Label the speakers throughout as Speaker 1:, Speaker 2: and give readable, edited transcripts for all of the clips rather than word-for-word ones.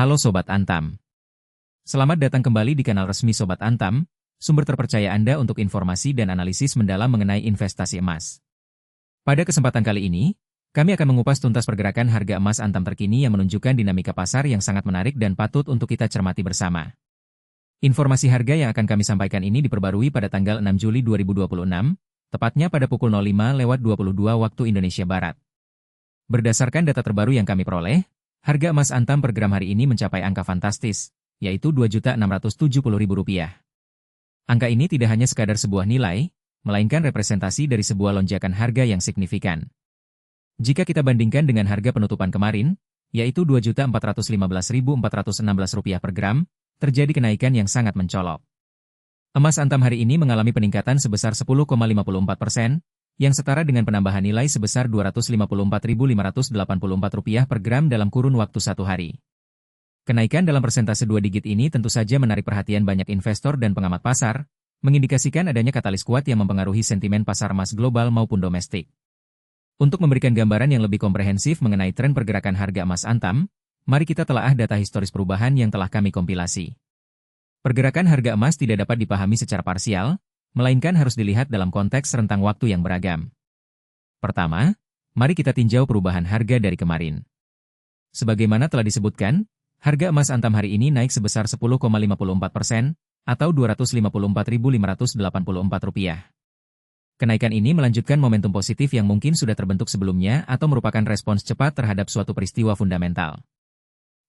Speaker 1: Halo Sobat Antam. Selamat datang kembali di kanal resmi Sobat Antam, sumber terpercaya Anda untuk informasi dan analisis mendalam mengenai investasi emas. Pada kesempatan kali ini, kami akan mengupas tuntas pergerakan harga emas Antam terkini yang menunjukkan dinamika pasar yang sangat menarik dan patut untuk kita cermati bersama. Informasi harga yang akan kami sampaikan ini diperbarui pada tanggal 6 Juli 2026, tepatnya pada pukul 05.22 waktu Indonesia Barat. Berdasarkan data terbaru yang kami peroleh, harga emas Antam per gram hari ini mencapai angka fantastis, yaitu Rp2.670.000. Angka ini tidak hanya sekadar sebuah nilai, melainkan representasi dari sebuah lonjakan harga yang signifikan. Jika kita bandingkan dengan harga penutupan kemarin, yaitu Rp2.415.416 per gram, terjadi kenaikan yang sangat mencolok. Emas Antam hari ini mengalami peningkatan sebesar 10,54%, yang setara dengan penambahan nilai sebesar Rp254.584 per gram dalam kurun waktu satu hari. Kenaikan dalam persentase 2 digit ini tentu saja menarik perhatian banyak investor dan pengamat pasar, mengindikasikan adanya katalis kuat yang mempengaruhi sentimen pasar emas global maupun domestik. Untuk memberikan gambaran yang lebih komprehensif mengenai tren pergerakan harga emas Antam, mari kita telaah data historis perubahan yang telah kami kompilasi. Pergerakan harga emas tidak dapat dipahami secara parsial, melainkan harus dilihat dalam konteks rentang waktu yang beragam. Pertama, mari kita tinjau perubahan harga dari kemarin. Sebagaimana telah disebutkan, harga emas Antam hari ini naik sebesar 10,54% atau Rp254.584. Kenaikan ini melanjutkan momentum positif yang mungkin sudah terbentuk sebelumnya atau merupakan respons cepat terhadap suatu peristiwa fundamental.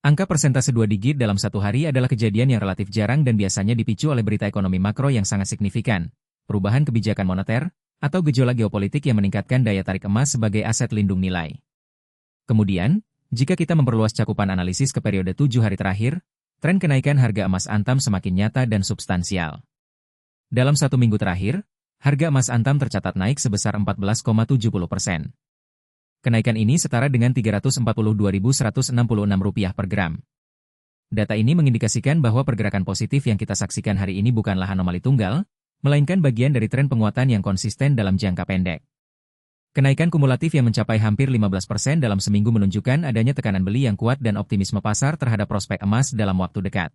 Speaker 1: Angka persentase 2 digit dalam satu hari adalah kejadian yang relatif jarang dan biasanya dipicu oleh berita ekonomi makro yang sangat signifikan, perubahan kebijakan moneter, atau gejolak geopolitik yang meningkatkan daya tarik emas sebagai aset lindung nilai. Kemudian, jika kita memperluas cakupan analisis ke periode 7 hari terakhir, tren kenaikan harga emas Antam semakin nyata dan substansial. Dalam satu minggu terakhir, harga emas Antam tercatat naik sebesar 14,70%. Kenaikan ini setara dengan Rp342.166 per gram. Data ini mengindikasikan bahwa pergerakan positif yang kita saksikan hari ini bukanlah anomali tunggal, melainkan bagian dari tren penguatan yang konsisten dalam jangka pendek. Kenaikan kumulatif yang mencapai hampir 15% dalam seminggu menunjukkan adanya tekanan beli yang kuat dan optimisme pasar terhadap prospek emas dalam waktu dekat.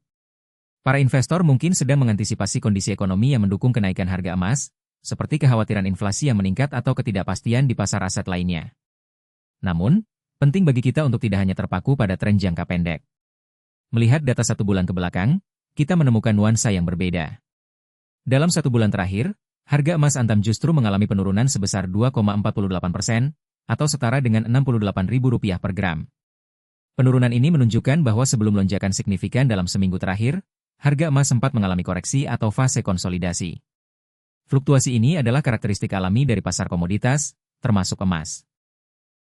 Speaker 1: Para investor mungkin sedang mengantisipasi kondisi ekonomi yang mendukung kenaikan harga emas, seperti kekhawatiran inflasi yang meningkat atau ketidakpastian di pasar aset lainnya. Namun, penting bagi kita untuk tidak hanya terpaku pada tren jangka pendek. Melihat data satu bulan ke belakang, kita menemukan nuansa yang berbeda. Dalam satu bulan terakhir, harga emas Antam justru mengalami penurunan sebesar 2,48%, atau setara dengan Rp68.000 per gram. Penurunan ini menunjukkan bahwa sebelum lonjakan signifikan dalam seminggu terakhir, harga emas sempat mengalami koreksi atau fase konsolidasi. Fluktuasi ini adalah karakteristik alami dari pasar komoditas, termasuk emas.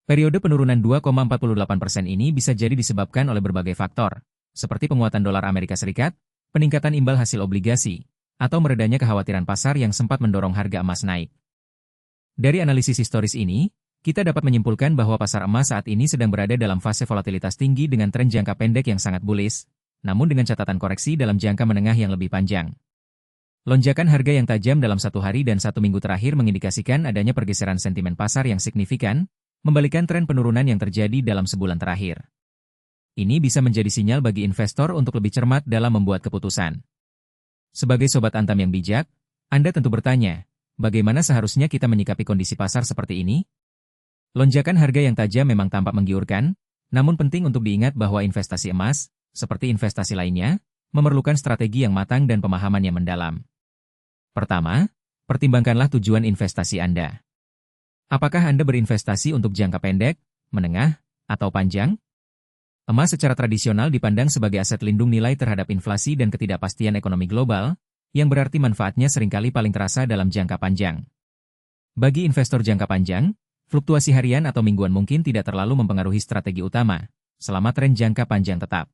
Speaker 1: Periode penurunan 2,48% ini bisa jadi disebabkan oleh berbagai faktor, seperti penguatan dolar Amerika Serikat, peningkatan imbal hasil obligasi, atau meredanya kekhawatiran pasar yang sempat mendorong harga emas naik. Dari analisis historis ini, kita dapat menyimpulkan bahwa pasar emas saat ini sedang berada dalam fase volatilitas tinggi dengan tren jangka pendek yang sangat bullish, namun dengan catatan koreksi dalam jangka menengah yang lebih panjang. Lonjakan harga yang tajam dalam satu hari dan satu minggu terakhir mengindikasikan adanya pergeseran sentimen pasar yang signifikan, membalikan tren penurunan yang terjadi dalam sebulan terakhir. Ini bisa menjadi sinyal bagi investor untuk lebih cermat dalam membuat keputusan. Sebagai sobat Antam yang bijak, Anda tentu bertanya, bagaimana seharusnya kita menyikapi kondisi pasar seperti ini? Lonjakan harga yang tajam memang tampak menggiurkan, namun penting untuk diingat bahwa investasi emas, seperti investasi lainnya, memerlukan strategi yang matang dan pemahaman yang mendalam. Pertama, pertimbangkanlah tujuan investasi Anda. Apakah Anda berinvestasi untuk jangka pendek, menengah, atau panjang? Emas secara tradisional dipandang sebagai aset lindung nilai terhadap inflasi dan ketidakpastian ekonomi global, yang berarti manfaatnya seringkali paling terasa dalam jangka panjang. Bagi investor jangka panjang, fluktuasi harian atau mingguan mungkin tidak terlalu mempengaruhi strategi utama, selama tren jangka panjang tetap.